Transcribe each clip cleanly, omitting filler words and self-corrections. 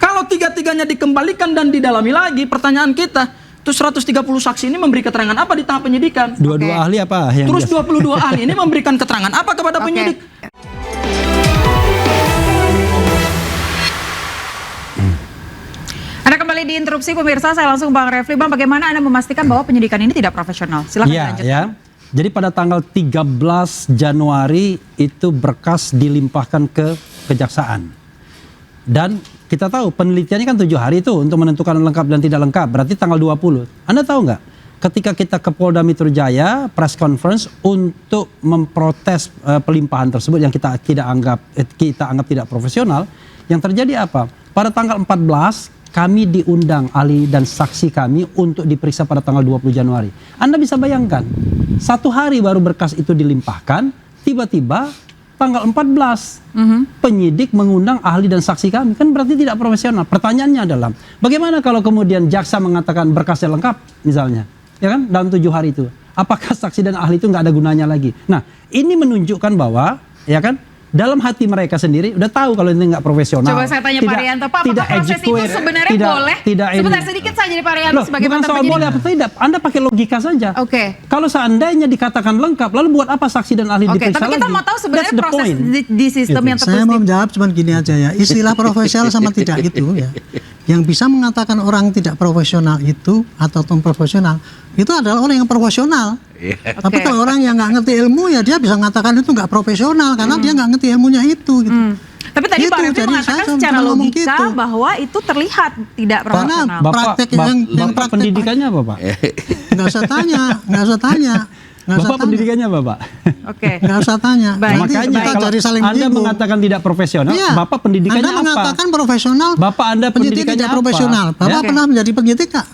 Kalau tiga-tiganya dikembalikan dan didalami lagi, pertanyaan kita, terus 130 saksi ini memberi keterangan apa di tahap penyidikan? Dua-dua ahli apa? Terus 22 ahli ini memberikan keterangan apa kepada penyidik? Anda kembali diinterupsi pemirsa, saya langsung Bang Refli. Bang, bagaimana Anda memastikan bahwa penyidikan ini tidak profesional? Silakan lanjutkan. Ya. Jadi pada tanggal 13 Januari itu berkas dilimpahkan ke kejaksaan. Dan kita tahu penelitiannya kan 7 hari itu untuk menentukan lengkap dan tidak lengkap. Berarti tanggal 20. Anda tahu nggak? Ketika kita ke Polda Metro Jaya press conference untuk memprotes pelimpahan tersebut yang kita anggap tidak profesional, yang terjadi apa? Pada tanggal 14 kami diundang ahli dan saksi kami untuk diperiksa pada tanggal 20 Januari. Anda bisa bayangkan, 1 hari baru berkas itu dilimpahkan, tiba-tiba tanggal 14 penyidik mengundang ahli dan saksi kami. Kan berarti tidak profesional. Pertanyaannya adalah, bagaimana kalau kemudian jaksa mengatakan berkasnya lengkap misalnya, ya kan, dalam 7 hari itu. Apakah saksi dan ahli itu nggak ada gunanya lagi? Nah, ini menunjukkan bahwa, ya kan, dalam hati mereka sendiri udah tahu kalau ini nggak profesional. Coba saya tanya Pak Rianto, Pak, apakah proses itu sebenarnya boleh? Sebentar sedikit saja di Pak Rianto sebagai bukan mantan soal penyidik. boleh apa tidak, Anda pakai logika saja. Kalau seandainya dikatakan lengkap, lalu buat apa saksi dan ahli diperiksa tapi kita lagi? mau tahu sebenarnya proses di sistem yang Saya mau menjawab cuma gini aja ya, istilah profesional sama tidak itu ya. Yang bisa mengatakan orang tidak profesional itu atau profesional itu adalah orang yang profesional. Tapi kalau orang yang nggak ngerti ilmu ya dia bisa mengatakan itu nggak profesional karena dia nggak ngerti ilmunya itu. Gitu. Tapi tadi Pak Refli mengatakan secara logika bahwa itu terlihat tidak profesional. Karena praktek yang Bapak pendidikannya apa, Pak? Nggak usah tanya. Bapak pendidikannya apa, Pak? Nggak usah tanya. Makanya kita cari saling Anda mengatakan tidak profesional, Bapak pendidikannya Anda apa? mengatakan profesional, Bapak Anda pendidikannya tidak apa? profesional. Bapak pernah menjadi penyidik nggak?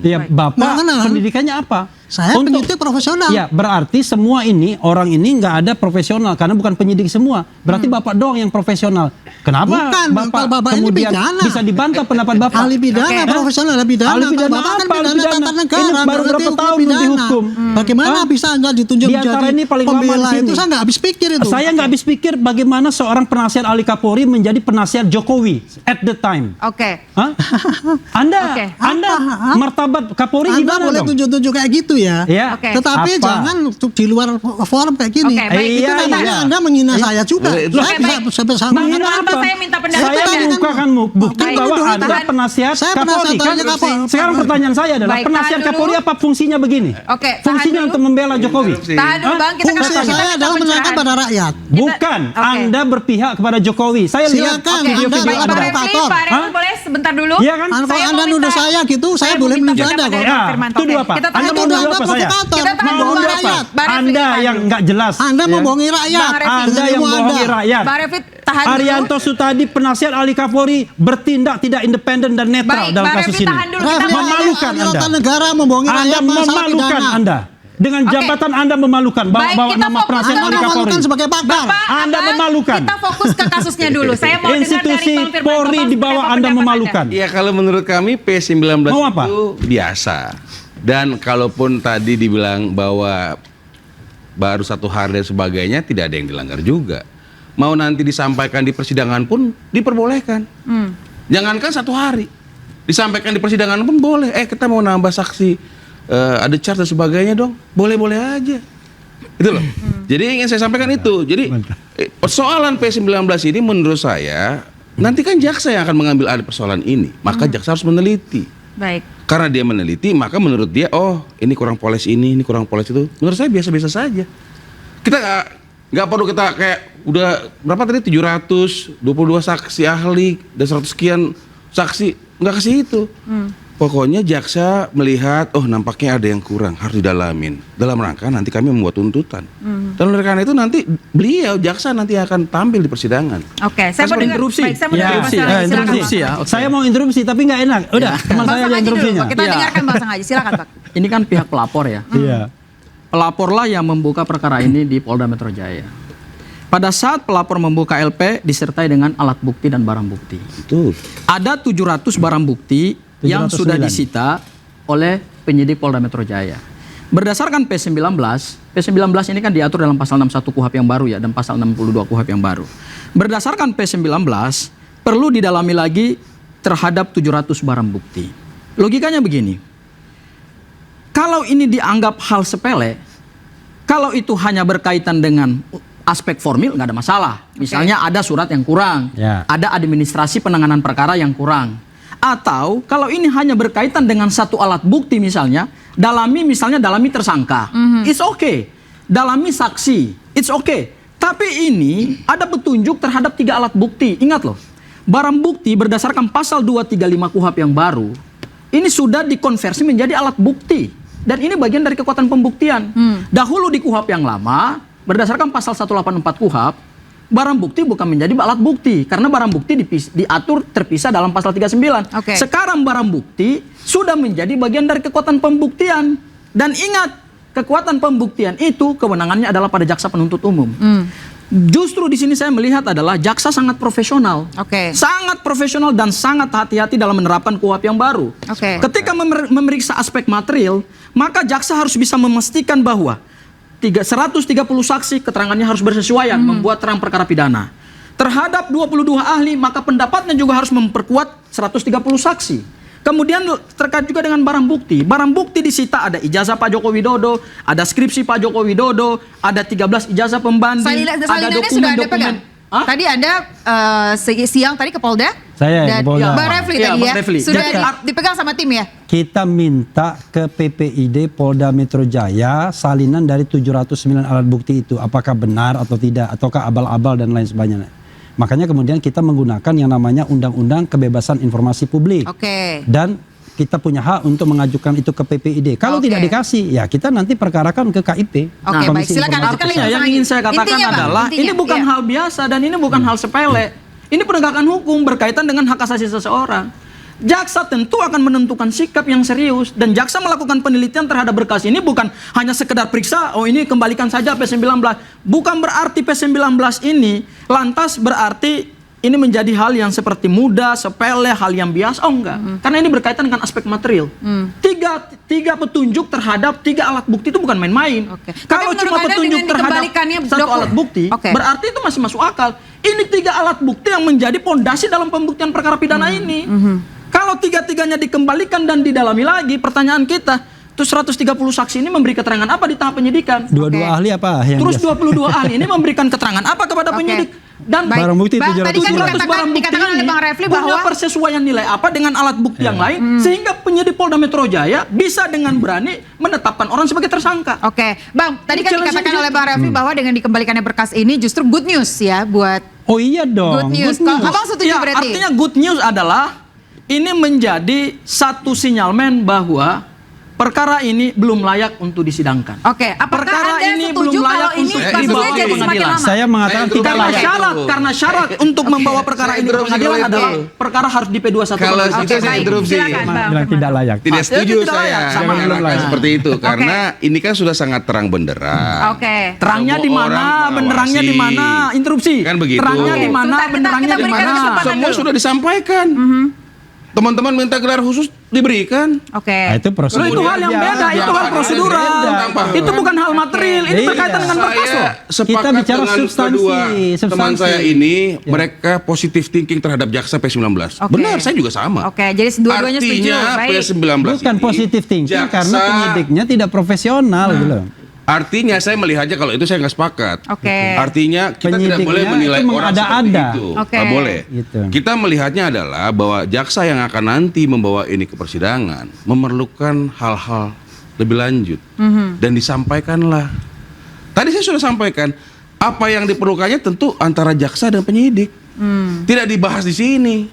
Ya, Bapak pendidikannya apa? Saya penyidik profesional. Ya, berarti semua ini, orang ini nggak ada profesional karena bukan penyidik semua. Berarti Bapak doang yang profesional. Kenapa Bukan, Bapak kemudian bisa dibantah pendapat Bapak? Ahli pidana, profesional ahli pidana. Ahli pidana Bapak kan apa? pidana tata negara. Ini baru berapa tahun dihukum? Bagaimana bisa Anda ditunjuk Di antara menjadi ini paling lama pembela di sini. itu? Saya nggak habis pikir itu. Saya nggak habis pikir bagaimana seorang penasihat ahli Kapolri menjadi penasihat Jokowi at the time. Anda martabat Kapolri Anda gimana boleh dong? tunjuk-tunjuk kayak gitu ya. Tetapi jangan di luar forum kayak gini. Itu namanya Anda menghina saya juga. Saya bisa menghina apa? Saya minta pendapat. Saya membukakan bukti bahwa Anda penasihat Kapolri kan? Sekarang pertanyaan saya adalah penasihat Kapolri apa fungsinya begini? Fungsinya untuk membela Jokowi. Tahan dulu Bang, kita Fungsi saya adalah menyerahkan pada rakyat. Bukan, Anda berpihak kepada Jokowi. Saya lihat video-video Anda. Pak Refli boleh sebentar dulu? Iya kan? Kalau Anda nuduh saya gitu, saya boleh menuduh Anda kok. Tuduh apa? Anda mau nuduh apa saya? Mau rakyat. Anda yang nggak jelas. Anda membohongi rakyat. Anda yang membohongi rakyat. Bang Refli, tahan dulu. Arianto Sutadi, penasihat ahli Kapolri, bertindak tidak independen dan netral dalam kasus ini. Memalukan Anda. Negara membohongi rakyat. Anda memalukan Anda. Dengan jabatan Anda memalukan, bawa nama penasihat ahli Kapolri. Sebagai pakar. Anda memalukan. Kita fokus ke kasusnya dulu. Saya mau dengar dari Institusi Bang Firman Polri di bawah Anda memalukan. Iya, kalau menurut kami P19 itu biasa. Dan kalaupun tadi dibilang bahwa baru 1 hari dan sebagainya, tidak ada yang dilanggar juga. Mau nanti disampaikan di persidangan pun diperbolehkan. Jangankan 1 hari, disampaikan di persidangan pun boleh. Kita mau nambah saksi, ada charge dan sebagainya dong, boleh-boleh aja. Itu loh. Jadi ingin saya sampaikan itu. Jadi persoalan P19 ini menurut saya nanti kan jaksa yang akan mengambil alih persoalan ini, maka jaksa harus meneliti. Karena dia meneliti, maka menurut dia, oh ini kurang poles ini kurang poles itu. Menurut saya biasa-biasa saja. Kita nggak perlu kita kayak udah berapa tadi 722 saksi ahli dan 100 sekian saksi, nggak ke situ. Pokoknya jaksa melihat, oh nampaknya ada yang kurang, harus didalamin. Dalam rangka nanti kami membuat tuntutan. Dan oleh karena itu nanti beliau, jaksa nanti akan tampil di persidangan. Saya mau interupsi. Interupsi ya. Saya mau interupsi tapi nggak enak. Udah, teman saya aja interupsinya. Kita dengarkan Bang Sang Haji, silakan Pak. Ini kan pihak pelapor ya. Pelaporlah yang membuka perkara ini di Polda Metro Jaya. Pada saat pelapor membuka LP disertai dengan alat bukti dan barang bukti. Betul. Ada 700 barang bukti yang sudah disita oleh penyidik Polda Metro Jaya. Berdasarkan P19 ini kan diatur dalam pasal 61 KUHP yang baru ya, dan pasal 62 KUHP yang baru. Berdasarkan P19, perlu didalami lagi terhadap 700 barang bukti. Logikanya begini, kalau ini dianggap hal sepele, kalau itu hanya berkaitan dengan aspek formil nggak ada masalah. Misalnya ada surat yang kurang, ada administrasi penanganan perkara yang kurang. Atau kalau ini hanya berkaitan dengan satu alat bukti misalnya, dalami tersangka, it's okay. Dalami saksi, it's okay. Tapi ini ada petunjuk terhadap 3 alat bukti. Ingat loh, barang bukti berdasarkan pasal 235 KUHP yang baru, ini sudah dikonversi menjadi alat bukti. Dan ini bagian dari kekuatan pembuktian. Dahulu di KUHP yang lama, berdasarkan pasal 184 KUHP, barang bukti bukan menjadi alat bukti. Karena barang bukti diatur terpisah dalam pasal 39. Sekarang barang bukti sudah menjadi bagian dari kekuatan pembuktian. Dan ingat, kekuatan pembuktian itu kewenangannya adalah pada jaksa penuntut umum. Justru di sini saya melihat adalah jaksa sangat profesional. Sangat profesional dan sangat hati-hati dalam menerapkan KUHP yang baru. Ketika memeriksa aspek material, maka jaksa harus bisa memastikan bahwa 130 saksi keterangannya harus bersesuaian membuat terang perkara pidana. Terhadap 22 ahli, maka pendapatnya juga harus memperkuat 130 saksi. Kemudian terkait juga dengan barang bukti. Barang bukti disita ada ijazah Pak Joko Widodo, ada skripsi Pak Joko Widodo, ada 13 ijazah pembanding, ada dokumen-dokumen. Tadi Anda siang tadi ke Polda? Saya ke Polda. Bang Refli tadi ya? Sudah dipegang sama tim ya? Kita minta ke PPID Polda Metro Jaya salinan dari 709 alat bukti itu. Apakah benar atau tidak, ataukah abal-abal dan lain sebagainya. Makanya kemudian kita menggunakan yang namanya Undang-Undang Kebebasan Informasi Publik. Dan kita punya hak untuk mengajukan itu ke PPID. Kalau tidak dikasih, ya kita nanti perkarakan ke KIP. Baik, silakan. Yang ingin saya katakan adalah ini bukan hal biasa dan ini bukan hal sepele. Ini penegakan hukum berkaitan dengan hak asasi seseorang. Jaksa tentu akan menentukan sikap yang serius dan jaksa melakukan penelitian terhadap berkas ini bukan hanya sekedar periksa, oh ini kembalikan saja P19. Bukan berarti P19 ini lantas berarti ini menjadi hal yang seperti mudah, sepele, hal yang biasa. Oh enggak, karena ini berkaitan dengan aspek material. Tiga petunjuk terhadap 3 alat bukti itu bukan main-main. Kalau cuma petunjuk terhadap satu alat bukti, berarti itu masih masuk akal. Ini 3 alat bukti yang menjadi pondasi dalam pembuktian perkara pidana ini. Kalau 3-3-nya dikembalikan dan didalami lagi, pertanyaan kita, terus 130 saksi ini memberi keterangan apa di tahap penyidikan? 22 ahli apa? Terus 22 ahli ini memberikan keterangan apa kepada penyidik? Dan barang bukti 700 tadi kan dikatakan oleh Bang Refli bahwa punya persesuaian nilai apa dengan alat bukti yang lain, sehingga penyidik Polda Metro Jaya bisa dengan berani menetapkan orang sebagai tersangka. Bang, tadi kan dikatakan oleh Bang Refli bahwa dengan dikembalikannya berkas ini justru good news ya buat. Oh iya dong. Good news. Abang setuju berarti? Artinya good news adalah ini menjadi satu sinyalmen bahwa perkara ini belum layak untuk disidangkan. Apakah perkara Anda ini setuju belum layak kalau ini untuk kasusnya dibawa ke jadi semakin pengadilan? lama? Saya mengatakan tidak layak. Karena syarat untuk membawa perkara ini ke pengadilan adalah perkara harus di P21. Kalau itu saya interupsi. Bilang tidak layak. Tidak setuju tidak saya layak. Sama mengatakan seperti itu karena ini kan sudah sangat terang benderang. Terangnya di mana, benderangnya di mana? Interupsi. Kan begitu. Terangnya di mana, benderangnya di mana? Semua sudah disampaikan. Teman-teman minta gelar khusus diberikan. Nah, itu prosedur. Itu hal yang beda, itu hal prosedural. Itu bukan hal material, ini berkaitan dengan berkas loh. Kita bicara substansi. Teman saya ini mereka positive thinking terhadap jaksa P19. Benar, saya juga sama. Jadi dua-duanya setuju. Artinya P19 bukan positive thinking karena penyidiknya tidak profesional gitu. Artinya saya melihatnya kalau itu saya nggak sepakat. Artinya kita tidak boleh menilai orang seperti itu. Nggak boleh. Gitu. Kita melihatnya adalah bahwa jaksa yang akan nanti membawa ini ke persidangan memerlukan hal-hal lebih lanjut dan disampaikanlah. Tadi saya sudah sampaikan apa yang diperlukannya tentu antara jaksa dan penyidik. Tidak dibahas di sini.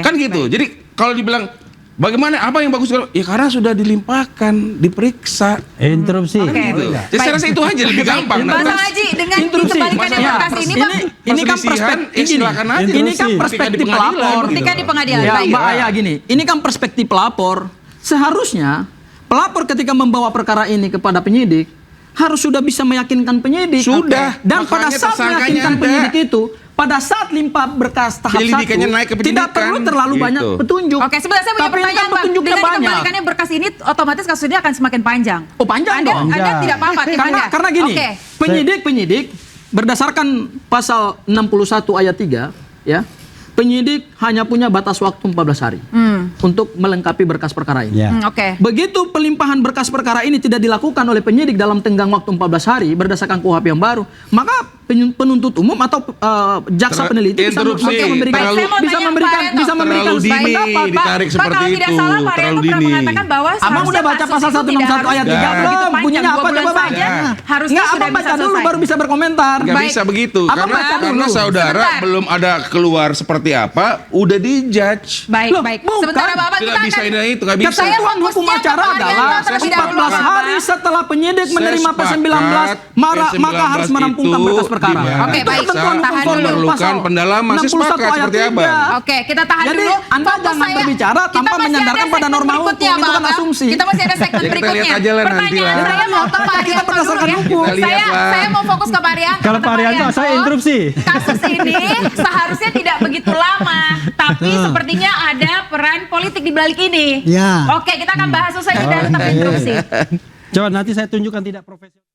Kan gitu. Jadi kalau dibilang bagaimana apa yang bagus? Ya karena sudah dilimpahkan, diperiksa. Interupsi. Gitu. Jadi saya rasa itu aja lebih gampang. Bang Haji dengan dikembalikannya berkas ini Bang, ini kan perspektif pelapor. buktikan di pengadilan. Ya, Baik. Mbak Ayah gini, ini kan perspektif pelapor. Seharusnya pelapor ketika membawa perkara ini kepada penyidik harus sudah bisa meyakinkan penyidik. Sudah. Dan pada saat meyakinkan penyidik itu, pada saat limpah berkas tahap 1 naik ke tidak perlu terlalu banyak petunjuk. Sebentar saya punya pertanyaan Bang. Dengan dikembalikannya berkas ini otomatis kasusnya akan semakin panjang. Oh panjang dong. Anda tidak apa-apa tim Anda. Karena gini, penyidik berdasarkan pasal 61 ayat 3 ya, penyidik hanya punya batas waktu 14 hari untuk melengkapi berkas perkara ini. Ya. Oke. Begitu pelimpahan berkas perkara ini tidak dilakukan oleh penyidik dalam tenggang waktu 14 hari berdasarkan KUHP yang baru, maka penuntut umum atau jaksa peneliti bisa Interupsi. memberikan Baik, saya mau bisa tanya memberikan Pak Arianto. bisa memberikan Terlalu dini pendapat. ditarik seperti kalau tidak itu, salah, Pak terlalu Arianto pernah dini. mengatakan bahwa Abang seharusnya udah baca kasus pasal itu tidak 161 ayat 3 harus begitu belum? panjang, Bunyinya 2 apa bulan coba, Bang? saja. Ya. Harusnya Nggak, sudah abang bisa baca dulu selesai. baru bisa berkomentar. Nggak Baik. bisa begitu Abang baca karena dulu. saudara Sebentar. belum ada keluar seperti apa udah dijudge. Baik, Loh, baik. bukan. Sebentar Bapak, Tidak kita bisa akan ini itu nggak bisa. Saya Ketentuan hukum fokusnya acara ke Pak Arianto adalah terlebih dahulu, 14 hari Bapak. setelah penyidik Saya menerima P19 sepakat, maka harus merampungkan itu berkas perkara. dibahas. Oke, Itu baik. ketentuan Tahan hukum dulu. formil Memerlukan pasal pendalaman. Saya 61 sepakat ayat seperti 3. Abang. Oke, kita tahan Jadi, dulu. Anda Fokus jangan saya. berbicara Kita tanpa masih menyandarkan ada pada segmen norma hukum. berikutnya, Itu kan Bapak. asumsi. Kita masih ada segmen Ya, kita berikutnya. lihat aja lah nanti Pertanyaan lah. saya mau ke Pak Kita Arianto dulu berdasarkan ya. hukum. Kita lihat lah. Saya mau fokus ke Pak Arianto. Kalau Kata Pak Arianto, saya interupsi. Kasus ini seharusnya tidak begitu lama, tapi sepertinya ada peran politik di balik ini. Ya. Oke, kita akan bahas usai jeda, tetap interupsi. Coba nanti saya tunjukkan tidak profesional.